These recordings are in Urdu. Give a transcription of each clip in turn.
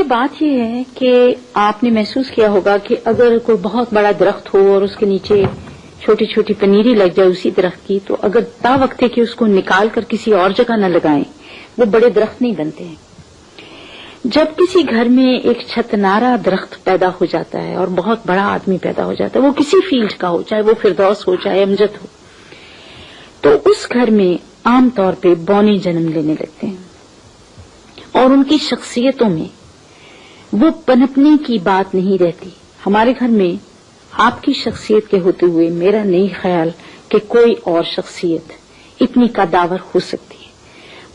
دیکھیے بات یہ ہے کہ آپ نے محسوس کیا ہوگا کہ اگر کوئی بہت بڑا درخت ہو اور اس کے نیچے چھوٹی چھوٹی پنیری لگ جائے اسی درخت کی، تو اگر تا وقت ہے کہ اس کو نکال کر کسی اور جگہ نہ لگائیں وہ بڑے درخت نہیں بنتے ہیں۔ جب کسی گھر میں ایک چھتنارا درخت پیدا ہو جاتا ہے اور بہت بڑا آدمی پیدا ہو جاتا ہے، وہ کسی فیلڈ کا ہو، چاہے وہ فردوس ہو چاہے امجد ہو، تو اس گھر میں عام طور پہ بونے جنم لینے لگتے ہیں اور ان کی شخصیتوں میں وہ پنپنے کی بات نہیں رہتی۔ ہمارے گھر میں آپ کی شخصیت کے ہوتے ہوئے میرا نہیں خیال کہ کوئی اور شخصیت اتنی قداور ہو سکتی ہے۔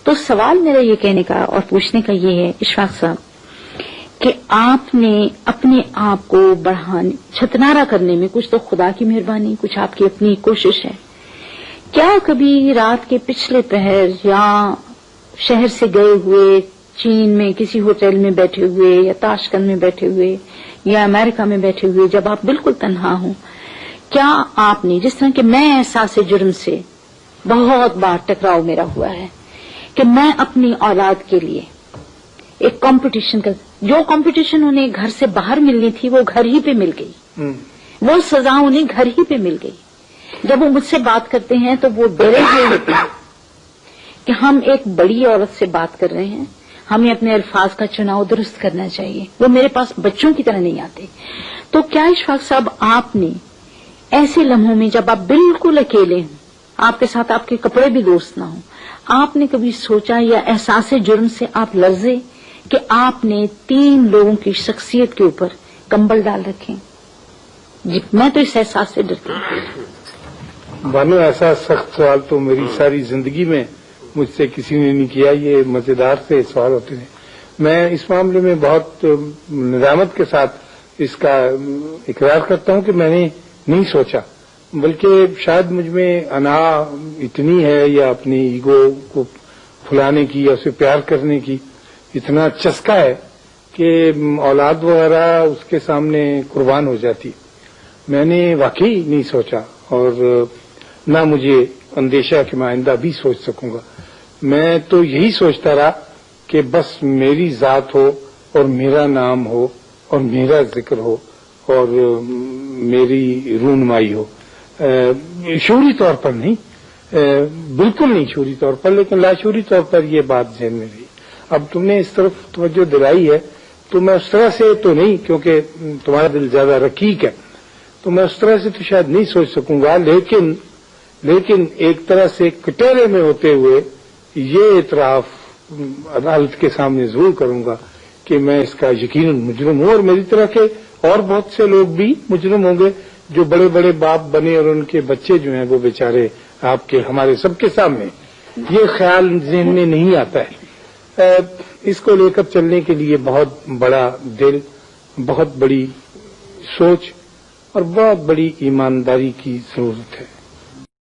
تو سوال میرا یہ کہنے کا اور پوچھنے کا یہ ہے اشفاق صاحب کہ آپ نے اپنے آپ کو بڑھانے چھتنارا کرنے میں کچھ تو خدا کی مہربانی، کچھ آپ کی اپنی کوشش ہے، کیا کبھی رات کے پچھلے پہر یا شہر سے گئے ہوئے چین میں کسی ہوٹل میں بیٹھے ہوئے یا تاشکند میں بیٹھے ہوئے یا امریکہ میں بیٹھے ہوئے جب آپ بالکل تنہا ہوں، کیا آپ نے جس طرح کہ میں احساس جرم سے بہت بار ٹکراؤ میرا ہوا ہے کہ میں اپنی اولاد کے لیے ایک کمپٹیشن کا، جو کمپٹیشن انہیں گھر سے باہر ملنی تھی وہ گھر ہی پہ مل گئی، وہ سزا انہیں گھر ہی پہ مل گئی۔ جب وہ مجھ سے بات کرتے ہیں تو وہ ڈرے ہوئے ہوتے ہیں کہ ہم ایک بڑی عورت سے بات کر رہے ہیں، ہمیں اپنے الفاظ کا چناؤ درست کرنا چاہیے، وہ میرے پاس بچوں کی طرح نہیں آتے۔ تو کیا اشفاق صاحب آپ نے ایسے لمحوں میں جب آپ بالکل اکیلے ہوں، آپ کے ساتھ آپ کے کپڑے بھی دوست نہ ہوں، آپ نے کبھی سوچا یا احساس جرم سے آپ لرزے کہ آپ نے 3 لوگوں کی شخصیت کے اوپر کمبل ڈال رکھے؟ جی میں تو اس احساس سے ڈرتی ہوں۔ بانو ایسا سخت سوال تو میری ساری زندگی میں مجھ سے کسی نے نہیں کیا، یہ مزیدار سے سوال ہوتے ہیں۔ میں اس معاملے میں بہت ندامت کے ساتھ اس کا اقرار کرتا ہوں کہ میں نے نہیں سوچا، بلکہ شاید مجھ میں انا اتنی ہے یا اپنی ایگو کو پھلانے کی یا اسے پیار کرنے کی اتنا چسکا ہے کہ اولاد وغیرہ اس کے سامنے قربان ہو جاتی۔ میں نے واقعی نہیں سوچا اور نہ مجھے اندیشہ کہ میں آئندہ بھی سوچ سکوں گا۔ میں تو یہی سوچتا رہا کہ بس میری ذات ہو اور میرا نام ہو اور میرا ذکر ہو اور میری رونمائی ہو، شعوری طور پر نہیں، بالکل نہیں شعوری طور پر، لیکن لاشعوری طور پر یہ بات ذہن میں رہی۔ اب تم نے اس طرف توجہ دلائی ہے تو میں اس طرح سے تو نہیں، کیونکہ تمہارا دل زیادہ رقیق ہے تو میں اس طرح سے تو شاید نہیں سوچ سکوں گا، لیکن ایک طرح سے کٹہرے میں ہوتے ہوئے یہ اعتراف عدالت کے سامنے ضرور کروں گا کہ میں اس کا یقیناً مجرم ہوں، اور میری طرح کے اور بہت سے لوگ بھی مجرم ہوں گے جو بڑے بڑے باپ بنے اور ان کے بچے جو ہیں وہ بیچارے آپ کے ہمارے سب کے سامنے، یہ خیال ذہن میں نہیں آتا ہے۔ اس کو لے کر چلنے کے لیے بہت بڑا دل، بہت بڑی سوچ اور بہت بڑی ایمانداری کی ضرورت ہے۔